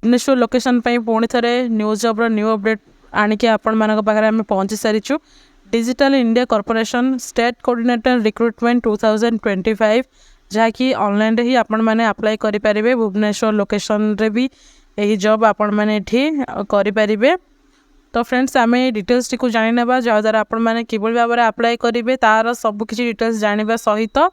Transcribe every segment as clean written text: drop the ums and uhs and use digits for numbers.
Bhubaneswar location पुणी थे news job new update आणिकी आपण मानक पाखरे आम पहुँची सारीचु। Digital India corporation state coordinator recruitment 2025 जहाँकि ऑनलाइन ही आपण मैंने अप्लाई करें भुवनेश्वर लोकेशन रे भी यही जॉब आपण मैंने करें। तो फ्रेंड्स आम डिटेल्स टी जाना जहाँद्वारा आपण मैंने किभली भाव में अप्लाई करेंगे तार सबकि डिटेल्स जाना सहित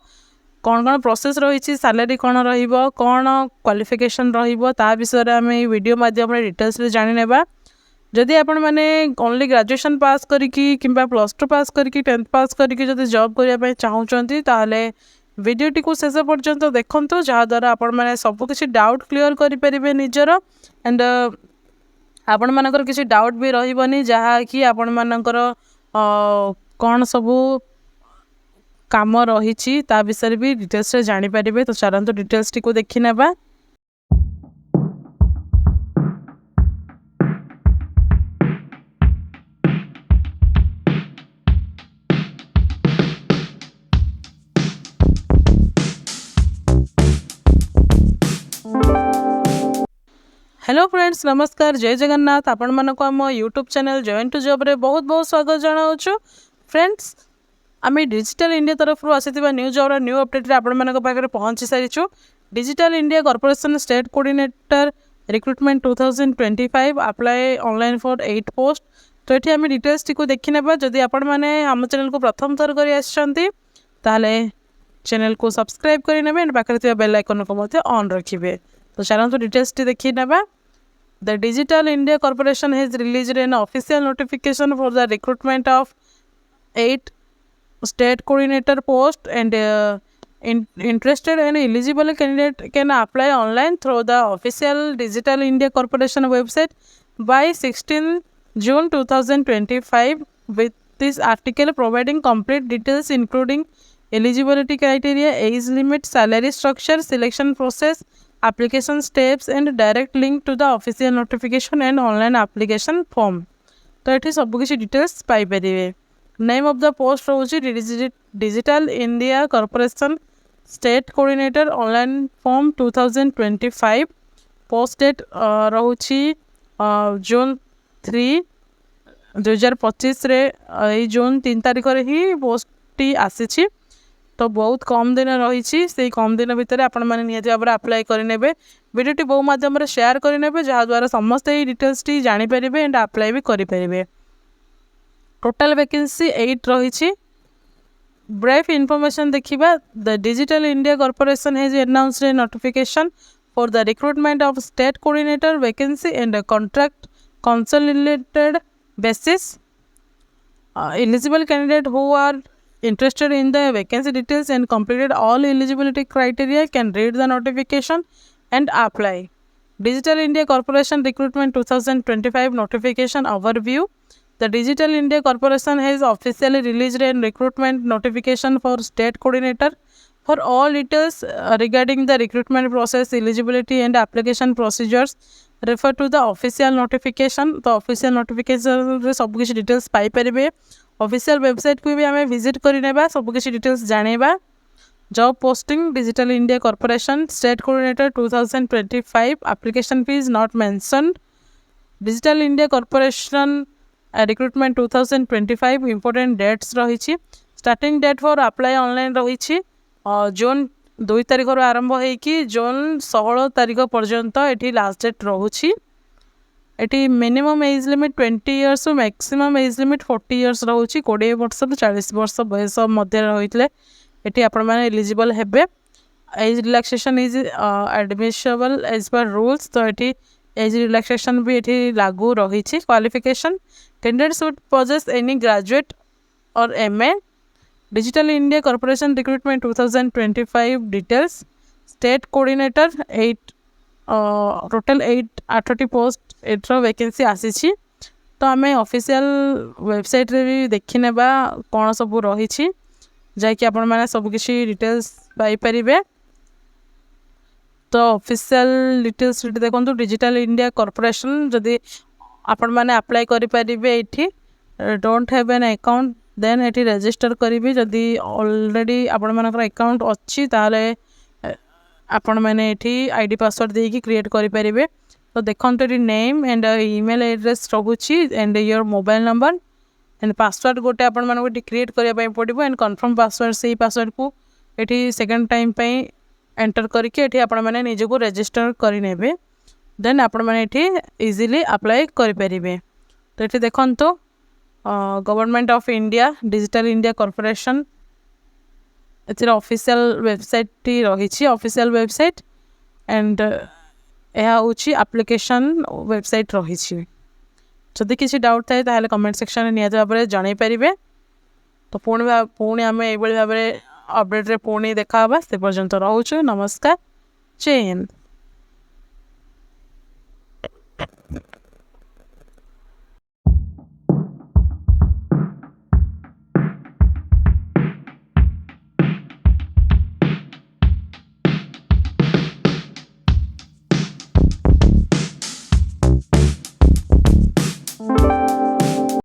कौन कौन प्रोसेस रही सैलरी कौन रौन क्वालिफिकेशन रा विषय आम वीडियो माध्यम डिटेल्स जाना। जदि आपण मैंने ओनली ग्रेजुएशन पास करिकी किंबा +2 पास करिकी 10th पास करिकी जदि जॉब करने चाहूँगी ताहले वीडियोटी को शेष पर्यंत देखंतु जहाँद्वारा आपण मैंने सबकि डाउट क्लियर करें निजर एंड आपण मानकर किसी डाउट भी रही जहाँकि आपण मानकर कौन सबू काम रही विषय भी डिटेल्स जानीपर। तो चलते डिटेल्स टी को देखी नेबा। हेलो फ्रेंड्स नमस्कार जय जगन्नाथ आपण मानक आम YouTube channel join to job रे बहुत बहुत स्वागत जनाऊँ। फ्रेंड्स आम डिजिटल इंडिया तरफ आसीथिबा न्यूज जॉब न्यू अपडेट रे आपण मानक पाखरे पहुँची सारीचु। Digital India corporation state coordinator recruitment 2025 apply online for 8 post. तो ये आम डिटेल्स टी को देखी नेबा। जदि आपण माने आम चैनल को प्रथम थर करी आछंती ताले चैनल को सब्सक्राइब करि नेबे एंड पाखरे थिबा बेल आइकन को मते ऑन रखिबे। तो चलते डिटेल्स टी देखी नेबा। The Digital India Corporation has released an official notification for the recruitment of 8 state coordinator posts and interested and eligible candidate can apply online through the official Digital India Corporation website by 16 June 2025 with this article providing complete details including eligibility criteria, age limit, salary structure, selection process, application steps and direct link to the official notification and online application form। तो ये सबकि details पाइपर। Name of the post रोचे digital India corporation state coordinator online form 2025। Post date रोची June 3 2025 रे जून 3 तारिख ही post T आसी। तो बहुत कम दिन रही से कम दिन भितर आपण मैंने निहत भाव में अप्लाई करेंगे। वीडियोटी बहु माध्यम शेयर करेंगे जहाँद्वारा समस्ते डिटेल्स टी जानीपर एंड अप्लाई भी करेंगे। टोटल वैकेंसी 8 रही। ब्रीफ इनफॉरमेशन देखिबा। The Digital India Corporation has announced a notification for the recruitment of state coordinator vacancy and contract consolidated basis. Eligible candidate who are interested in the vacancy details and completed all eligibility criteria can read the notification and apply। Digital India Corporation Recruitment 2025 notification overview। The Digital India Corporation has officially released a recruitment notification for state coordinator। For all details regarding the recruitment process, eligibility and application procedures refer to the official notification। तो official notification रे सब कुछ details पाई परिबे। Official website को भी आम visit करने सबकि डिटेल्स जानेबा। Job posting digital India corporation state coordinator 2025 application fees not mentioned. Digital India corporation recruitment 2025 important dates रही। Starting date for apply online रही जून 2 तारिख आरंभ होगी जून 16 तारिख पर्यंत ये लास्ट डेट रोची। At minimum age limit 20 years maximum age limit 40 years रोची। 20 वर्ष 40 वर्ष बयस मध्य रही ये आपण मैंने एलिजिबल हेबे। Age relaxation is admissible as per rules. तो ये एज रिलैक्सेशन भी ये लागू रही। Qualification candidate should possess any graduate और MA। Digital India corporation recruitment 2025 details state coordinator 8 total 8 post 8 vacancy आसी। तो आम ऑफिशियल वेबसाइट रे भी देखी नेबा कौन सब रही जहाँकि आपण मैंने सबकि डिटेल्स पाइपर। तो ऑफिशियल डिटेल्स देखो डिजिटल इंडिया कॉर्पोरेशन जदि आपण मैंने अप्लाई करेंगे ये don't have an account then ये रजिस्टर करी। जदि ऑलरेडी आपण मानकर अकाउंट अच्छी ताले आपण मैंने ये आईडी पासवर्ड देकी क्रिएट करेंगे। तो देखते ये नेम एंड ईमेल एड्रेस रोचे and your mobile number and password गोटे आपण मानको क्रिएट करने पड़ो एंड कन्फर्म पासवर्ड से पासवर्ड को ये सेकेंड टाइम एंटर करके ये आपण मैंने निजको रजिस्टर करने देन आपण मैंने इजिली अप्लाई करें। तो ये देखो government of India digital India corporation एथि ऑफिशियल वेबसाइट रही ऑफिशियल वेबसाइट एंड यह हूँ एप्लिकेशन वेबसाइट रही। जदि किसी डाउट थाए ताहले कमेंट सेक्शन में निहत भाव में जन पारे। तो पुणी आम ये भाव में अपडेट पुणी देखा से पर्यंत रोचु। नमस्कार, जय हिंद।